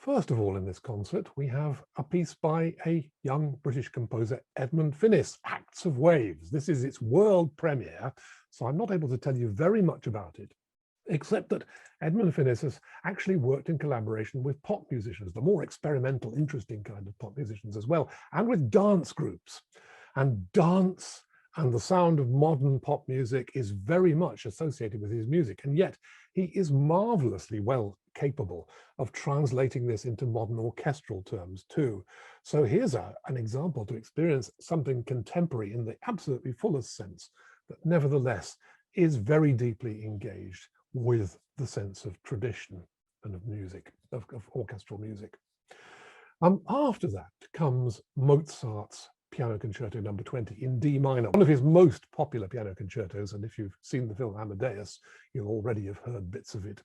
First of all, in this concert, we have a piece by a young British composer, Edmund Finnis, Acts of Waves. This is its world premiere, so I'm not able to tell you very much about it, except that Edmund Finnis has actually worked in collaboration with pop musicians, the more experimental, interesting kind of pop musicians as well, and with dance groups. And dance and the sound of modern pop music is very much associated with his music, and yet he is marvelously well capable of translating this into modern orchestral terms too. So here's an example to experience something contemporary in the absolutely fullest sense, that nevertheless is very deeply engaged with the sense of tradition and of music, of orchestral music. After that comes Mozart's Piano Concerto No. 20 in D minor, one of his most popular piano concertos, and if you've seen the film Amadeus, you'll already have heard bits of it.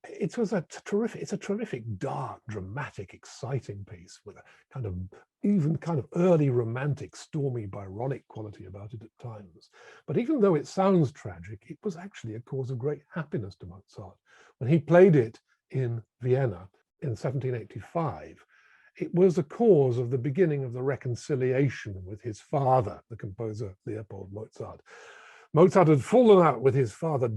It's a terrific, dark, dramatic, exciting piece with a kind of early romantic, stormy, Byronic quality about it at times. But even though it sounds tragic, it was actually a cause of great happiness to Mozart. When he played it in Vienna in 1785, it was the cause of the beginning of the reconciliation with his father, the composer Leopold Mozart. Mozart had fallen out with his father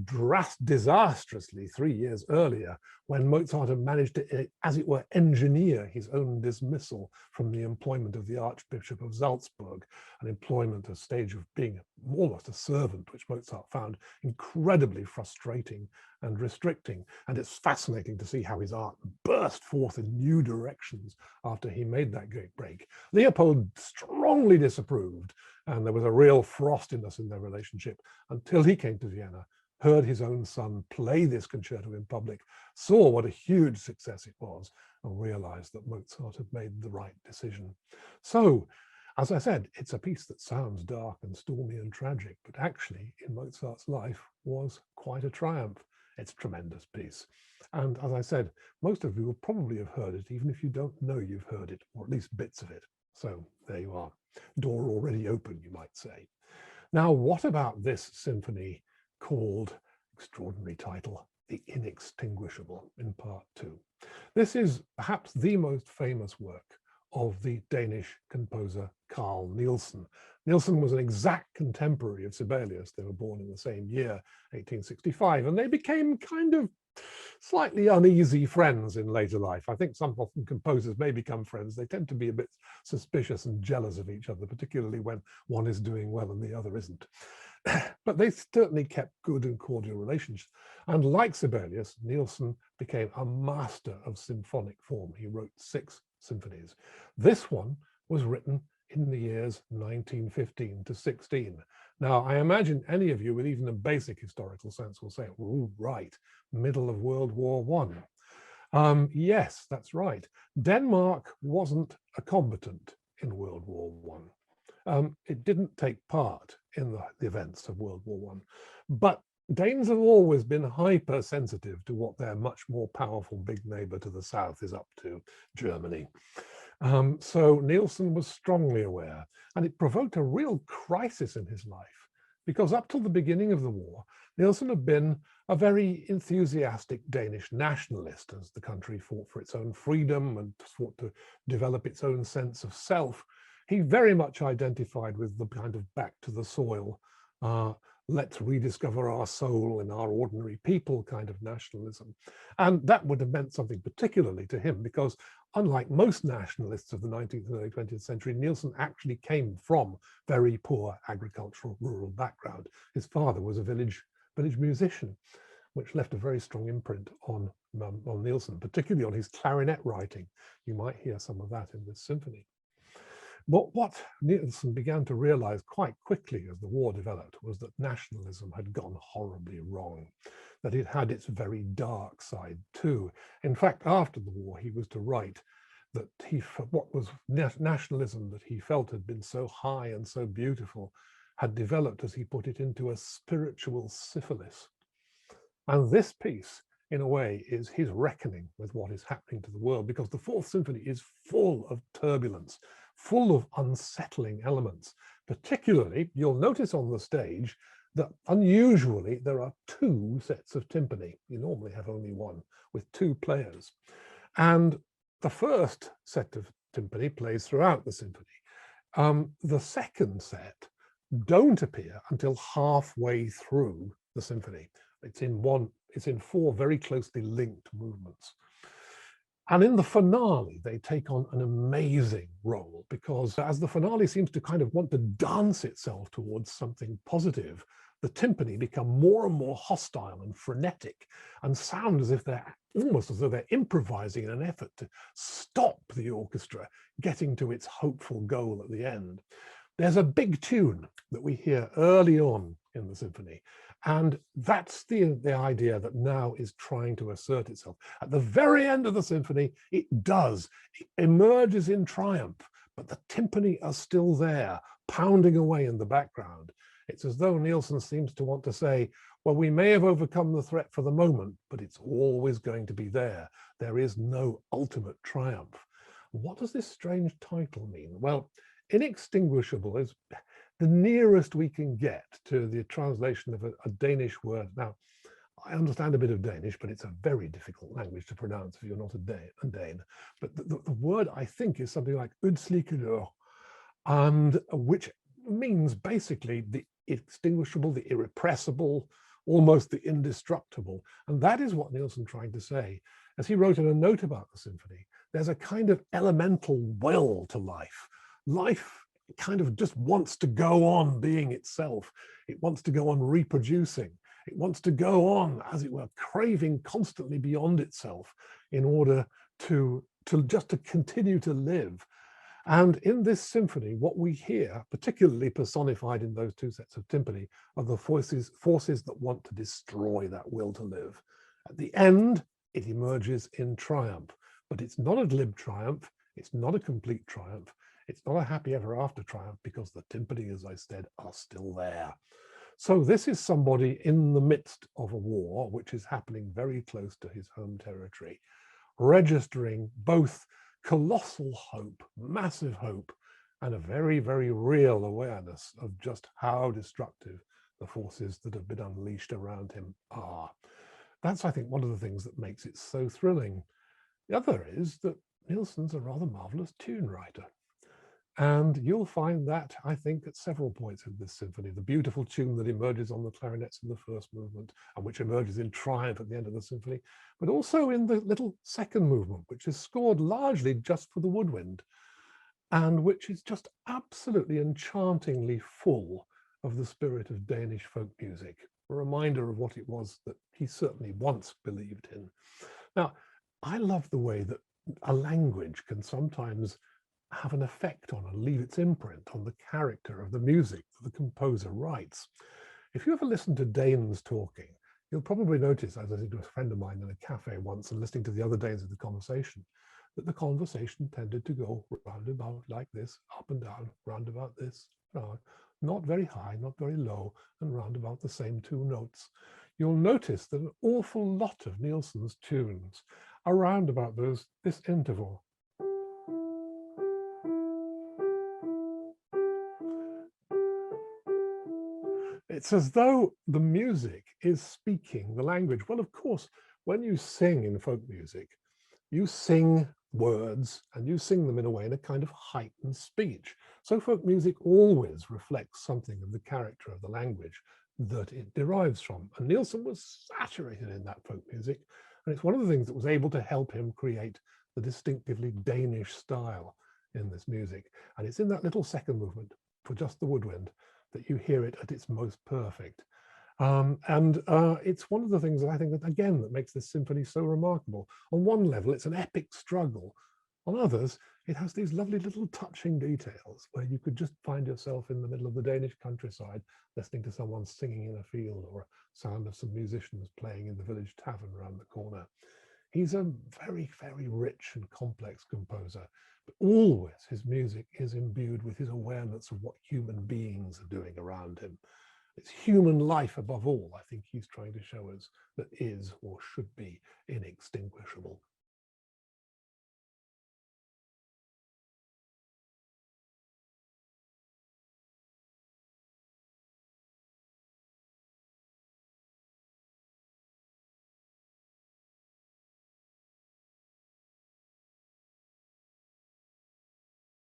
disastrously 3 years earlier, when Mozart had managed to, as it were, engineer his own dismissal from the employment of the Archbishop of Salzburg, an employment, a stage of being almost a servant, which Mozart found incredibly frustrating and restricting. And it's fascinating to see how his art burst forth in new directions after he made that great break. Leopold strongly disapproved, and there was a real frostiness in their relationship until he came to Vienna, heard his own son play this concerto in public, saw what a huge success it was, and realized that Mozart had made the right decision. So, as I said, it's a piece that sounds dark and stormy and tragic, but actually in Mozart's life was quite a triumph. It's a tremendous piece. And as I said, most of you will probably have heard it, even if you don't know you've heard it, or at least bits of it. So there you are. Door already open, you might say. Now, what about this symphony called, extraordinary title, The Inextinguishable in Part 2? This is perhaps the most famous work of the Danish composer Carl Nielsen. Nielsen was an exact contemporary of Sibelius. They were born in the same year, 1865, and they became kind of slightly uneasy friends in later life. I think some often composers may become friends. They tend to be a bit suspicious and jealous of each other, particularly when one is doing well and the other isn't. But they certainly kept good and cordial relations. And like Sibelius, Nielsen became a master of symphonic form. He wrote 6 symphonies. This one was written in the years 1915 to 16. Now, I imagine any of you with even a basic historical sense will say, oh, right, middle of World War I. Yes, that's right. Denmark wasn't a combatant in World War I. It didn't take part in the events of World War I. But Danes have always been hypersensitive to what their much more powerful big neighbor to the south is up to, Germany. So Nielsen was strongly aware, and it provoked a real crisis in his life, because up till the beginning of the war, Nielsen had been a very enthusiastic Danish nationalist as the country fought for its own freedom and fought to develop its own sense of self. He very much identified with the kind of back to the soil, let's rediscover our soul in our ordinary people kind of nationalism. And that would have meant something particularly to him, because unlike most nationalists of the 19th and early 20th century, Nielsen actually came from very poor agricultural rural background. His father was a village musician, which left a very strong imprint on Nielsen, particularly on his clarinet writing. You might hear some of that in this symphony. But what Nielsen began to realize quite quickly as the war developed was that nationalism had gone horribly wrong, that it had its very dark side too. In fact, after the war, he was to write that what was nationalism that he felt had been so high and so beautiful had developed, as he put it, into a spiritual syphilis. And this piece, in a way, is his reckoning with what is happening to the world, because the Fourth Symphony is full of turbulence, full of unsettling elements. Particularly, you'll notice on the stage that unusually there are 2 sets of timpani. You normally have only one, with 2 players. And the first set of timpani plays throughout the symphony. The second set don't appear until halfway through the symphony. It's in four very closely linked movements. And in the finale, they take on an amazing role, because as the finale seems to kind of want to dance itself towards something positive, the timpani become more and more hostile and frenetic and sound as if they're almost as though they're improvising in an effort to stop the orchestra getting to its hopeful goal at the end. There's a big tune that we hear early on in the symphony, and that's the idea that now is trying to assert itself. At the very end of the symphony, it does. It emerges in triumph, but the timpani are still there, pounding away in the background. It's as though Nielsen seems to want to say, well, we may have overcome the threat for the moment, but it's always going to be there. There is no ultimate triumph. What does this strange title mean? Well, Inextinguishable is the nearest we can get to the translation of a Danish word. Now, I understand a bit of Danish, but it's a very difficult language to pronounce if you're not a Dane. But the word, I think, is something like udslikkelør, and which means basically the extinguishable, the irrepressible, almost the indestructible. And that is what Nielsen's trying to say. As he wrote in a note about the symphony, there's a kind of elemental will to life. Life kind of just wants to go on being itself. It wants to go on reproducing. It wants to go on, as it were, craving constantly beyond itself in order to just to continue to live. And in this symphony, what we hear, particularly personified in those two sets of timpani, are the forces that want to destroy that will to live. At the end, it emerges in triumph, but it's not a glib triumph. It's not a complete triumph. It's not a happy ever after triumph, because the timpani, as I said, are still there. So this is somebody in the midst of a war, which is happening very close to his home territory, registering both colossal hope, massive hope, and a very, very real awareness of just how destructive the forces that have been unleashed around him are. That's, I think, one of the things that makes it so thrilling. The other is that Nielsen's a rather marvelous tune writer. And you'll find that, I think, at several points in this symphony. The beautiful tune that emerges on the clarinets in the first movement, and which emerges in triumph at the end of the symphony, but also in the little second movement, which is scored largely just for the woodwind, and which is just absolutely enchantingly full of the spirit of Danish folk music, a reminder of what it was that he certainly once believed in. Now, I love the way that a language can sometimes have an effect on and leave its imprint on the character of the music that the composer writes. If you ever listen to Danes talking, you'll probably notice, as I did with a friend of mine in a cafe once and listening to the other Danes of the conversation, that the conversation tended to go roundabout like this, up and down, roundabout this, not very high, not very low, and roundabout the same two notes. You'll notice that an awful lot of Nielsen's tunes are round about this interval. It's as though the music is speaking the language. Well, of course, when you sing in folk music, you sing words and you sing them in a way in a kind of heightened speech. So folk music always reflects something of the character of the language that it derives from. And Nielsen was saturated in that folk music. And it's one of the things that was able to help him create the distinctively Danish style in this music. And it's in that little second movement for just the woodwind that you hear it at its most perfect. It's one of the things that I think that, again, that makes this symphony so remarkable. On one level, it's an epic struggle. On others, it has these lovely little touching details where you could just find yourself in the middle of the Danish countryside, listening to someone singing in a field, or a sound of some musicians playing in the village tavern around the corner. He's a very, very rich and complex composer, but always his music is imbued with his awareness of what human beings are doing around him. It's human life above all, I think he's trying to show us, that is or should be inextinguishable.